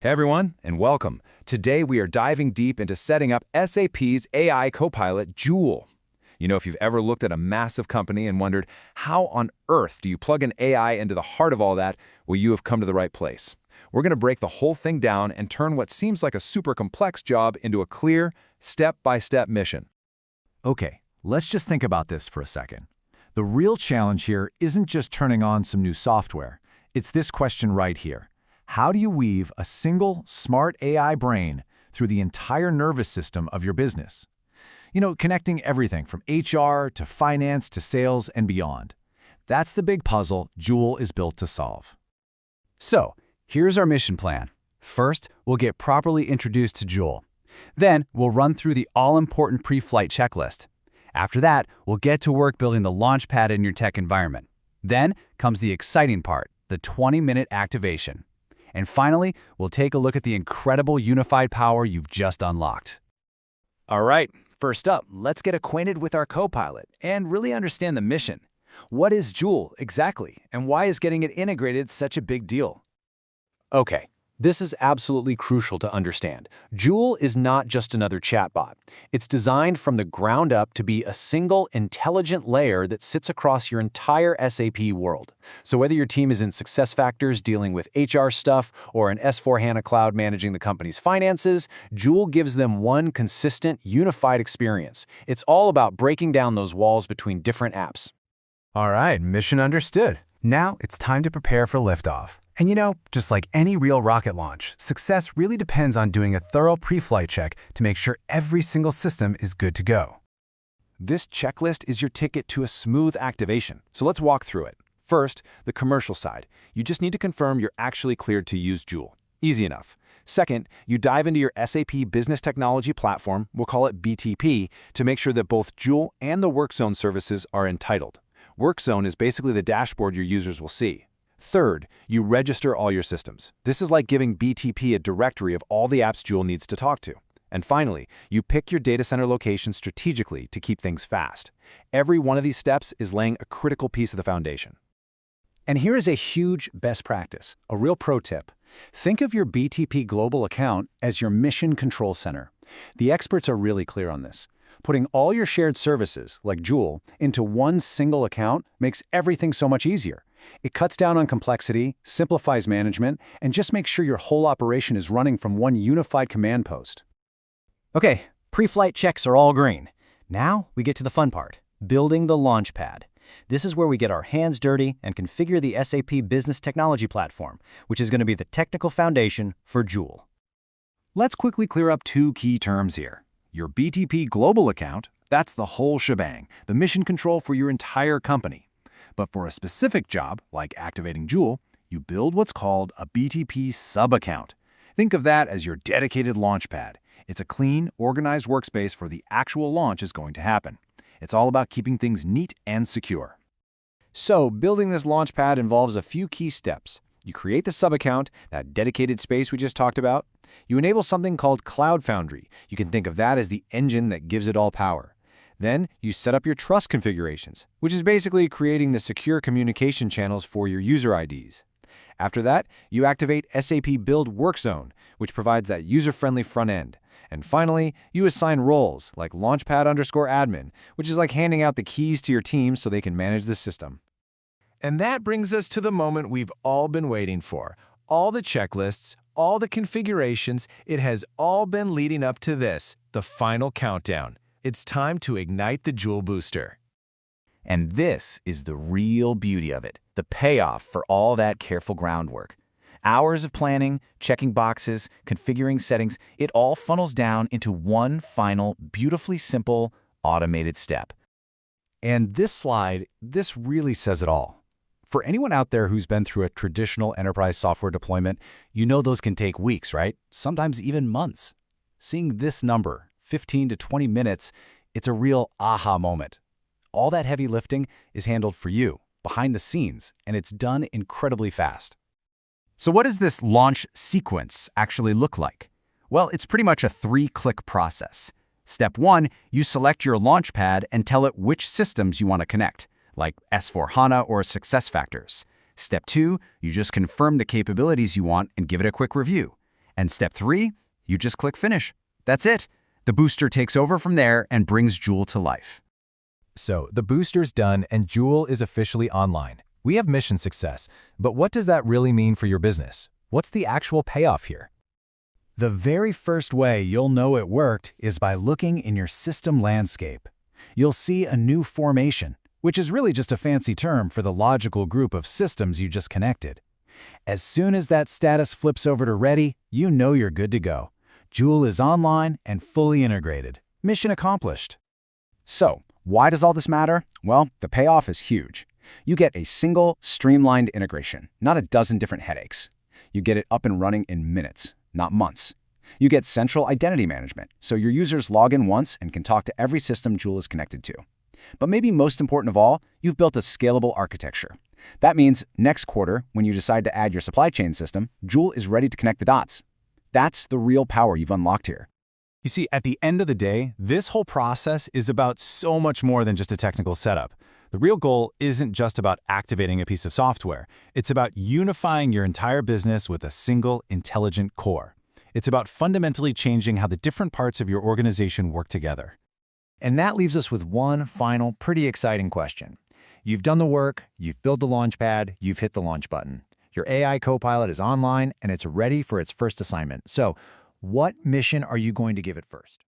Hey everyone, and welcome. Today we are diving deep into setting up SAP's AI copilot, Joule. You know, if you've ever looked at a massive company and wondered, how on earth do you plug an AI into the heart of all that, well, you have come to the right place. We're going to break the whole thing down and turn what seems like a super complex job into a clear, step-by-step mission. Okay, let's just think about this for a second. The real challenge here isn't just turning on some new software. It's this question right here. How do you weave a single, smart AI brain through the entire nervous system of your business? You know, connecting everything from HR to finance to sales and beyond. That's the big puzzle Joule is built to solve. So, here's our mission plan. First, we'll get properly introduced to Joule. Then, we'll run through the all-important pre-flight checklist. After that, we'll get to work building the launchpad in your tech environment. Then comes the exciting part, the 20-minute activation. And finally, we'll take a look at the incredible unified power you've just unlocked. All right, first up, let's get acquainted with our copilot and really understand the mission. What is Joule exactly, and why is getting it integrated such a big deal? Okay, this is absolutely crucial to understand. Joule is not just another chatbot. It's designed from the ground up to be a single, intelligent layer that sits across your entire SAP world. So whether your team is in SuccessFactors dealing with HR stuff or in S/4HANA Cloud managing the company's finances, Joule gives them one consistent, unified experience. It's all about breaking down those walls between different apps. All right, mission understood. Now it's time to prepare for liftoff. And you know, just like any real rocket launch, success really depends on doing a thorough pre-flight check to make sure every single system is good to go. This checklist is your ticket to a smooth activation, so let's walk through it. First, the commercial side. You just need to confirm you're actually cleared to use Joule. Easy enough. Second, you dive into your SAP Business Technology Platform, we'll call it BTP, to make sure that both Joule and the WorkZone services are entitled. WorkZone is basically the dashboard your users will see. Third, you register all your systems. This is like giving BTP a directory of all the apps Joule needs to talk to. And finally, you pick your data center location strategically to keep things fast. Every one of these steps is laying a critical piece of the foundation. And here is a huge best practice, a real pro tip. Think of your BTP global account as your mission control center. The experts are really clear on this. Putting all your shared services, like Joule, into one single account makes everything so much easier. It cuts down on complexity, simplifies management, and just makes sure your whole operation is running from one unified command post. Okay, pre-flight checks are all green. Now we get to the fun part, building the launchpad. This is where we get our hands dirty and configure the SAP Business Technology Platform, which is going to be the technical foundation for Joule. Let's quickly clear up two key terms here. Your BTP global account, that's the whole shebang, the mission control for your entire company. But for a specific job, like activating Joule, you build what's called a BTP subaccount. Think of that as your dedicated launchpad. It's a clean, organized workspace for the actual launch is going to happen. It's all about keeping things neat and secure. So, building this launchpad involves a few key steps. You create the subaccount, that dedicated space we just talked about. You enable something called Cloud Foundry. You can think of that as the engine that gives it all power. Then, you set up your trust configurations, which is basically creating the secure communication channels for your user IDs. After that, you activate SAP Build WorkZone, which provides that user-friendly front end. And finally, you assign roles, like launchpad_admin, which is like handing out the keys to your team so they can manage the system. And that brings us to the moment we've all been waiting for. All the checklists, all the configurations, it has all been leading up to this, the final countdown. It's time to ignite the Joule Booster. And this is the real beauty of it, the payoff for all that careful groundwork. Hours of planning, checking boxes, configuring settings, it all funnels down into one final, beautifully simple, automated step. And this slide, this really says it all. For anyone out there who's been through a traditional enterprise software deployment, you know those can take weeks, right? Sometimes even months. Seeing this number, 15 to 20 minutes, it's a real aha moment. All that heavy lifting is handled for you, behind the scenes, and it's done incredibly fast. So what does this launch sequence actually look like? Well, it's pretty much a 3-click process. Step 1, you select your launchpad and tell it which systems you want to connect, like S/4HANA or SuccessFactors. Step 2, you just confirm the capabilities you want and give it a quick review. And step 3, you just click Finish. That's it. The booster takes over from there and brings Joule to life. So, the booster's done and Joule is officially online. We have mission success, but what does that really mean for your business? What's the actual payoff here? The very first way you'll know it worked is by looking in your system landscape. You'll see a new formation, which is really just a fancy term for the logical group of systems you just connected. As soon as that status flips over to ready, you know you're good to go. Joule is online and fully integrated. Mission accomplished. So, why does all this matter? Well, the payoff is huge. You get a single, streamlined integration, not a dozen different headaches. You get it up and running in minutes, not months. You get central identity management, so your users log in once and can talk to every system Joule is connected to. But maybe most important of all, you've built a scalable architecture. That means next quarter, when you decide to add your supply chain system, Joule is ready to connect the dots. That's the real power you've unlocked here. You see, at the end of the day, this whole process is about so much more than just a technical setup. The real goal isn't just about activating a piece of software. It's about unifying your entire business with a single, intelligent core. It's about fundamentally changing how the different parts of your organization work together. And that leaves us with one final, pretty exciting question. You've done the work, you've built the launchpad, you've hit the launch button. Your AI copilot is online and it's ready for its first assignment. So, what mission are you going to give it first?